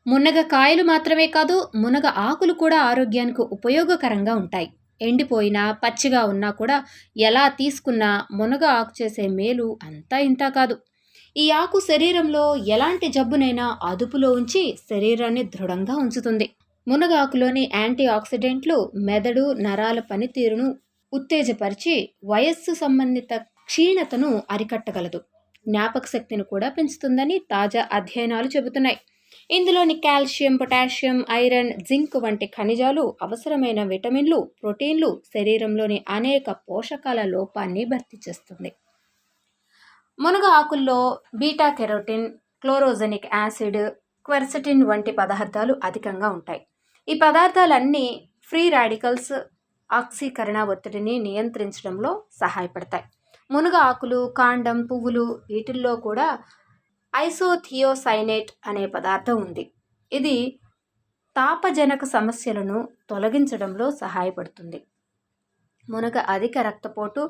మునగ కాయలు మాత్రమే కాదు, మునగ ఆకులు కూడా ఆరోగ్యానికి ఉపయోగకరంగా ఉంటాయి. ఎండిపోయినా, పచ్చిగా ఉన్నా కూడా ఎలా తీసుకున్నా మునగ ఆకు చేసే మేలు అంతా ఇంతా కాదు. ఈ ఆకు శరీరంలో ఎలాంటి జబ్బునైనా అదుపులో ఉంచి శరీరాన్ని దృఢంగా ఉంచుతుంది. మునగ ఆకులోని యాంటీ ఆక్సిడెంట్లు మెదడు, నరాల పనితీరును ఉత్తేజపరిచి వయస్సు సంబంధిత క్షీణతను అరికట్టగలదు. జ్ఞాపక శక్తిని కూడా పెంచుతుందని తాజా అధ్యయనాలు చెబుతున్నాయి. ఇందులోని కాల్షియం, పొటాషియం, ఐరన్, జింక్ వంటి ఖనిజాలు అవసరమైన విటమిన్లు, ప్రోటీన్లు శరీరంలోని అనేక పోషకాల లోపాన్ని భర్తీ చేస్తుంది. మునగ ఆకుల్లో beta carotene, chlorogenic acid, quercetin వంటి పదార్థాలు అధికంగా ఉంటాయి. ఈ పదార్థాలన్నీ ఫ్రీ రాడికల్స్ ఆక్సీకరణ ఒత్తిడిని నియంత్రించడంలో సహాయపడతాయి. మునగ ఆకులు, కాండం, పువ్వులు వీటిల్లో కూడా ఐసోథియోసైనేట్ అనే పదార్థం ఉంది. ఇది తాపజనక సమస్యలను తొలగించడంలో సహాయపడుతుంది. మునగ అధిక రక్తపోటు,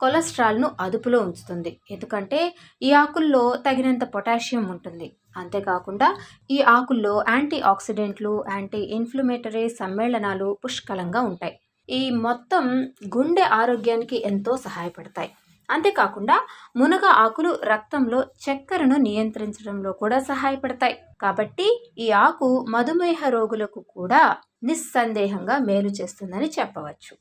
కొలెస్ట్రాల్ను అదుపులో ఉంచుతుంది. ఎందుకంటే ఈ ఆకుల్లో తగినంత పొటాషియం ఉంటుంది. అంతేకాకుండా ఈ ఆకుల్లో యాంటీ ఆక్సిడెంట్లు, యాంటీ ఇన్ఫ్లమేటరీ సమ్మేళనాలు పుష్కలంగా ఉంటాయి. ఈ మొత్తం గుండె ఆరోగ్యానికి ఎంతో సహాయపడతాయి. అంతేకాకుండా మునగ ఆకులు రక్తంలో చక్కెరను నియంత్రించడంలో కూడా సహాయపడతాయి. కాబట్టి ఈ ఆకు మధుమేహ రోగులకు కూడా నిస్సందేహంగా మేలు చేస్తుందని చెప్పవచ్చు.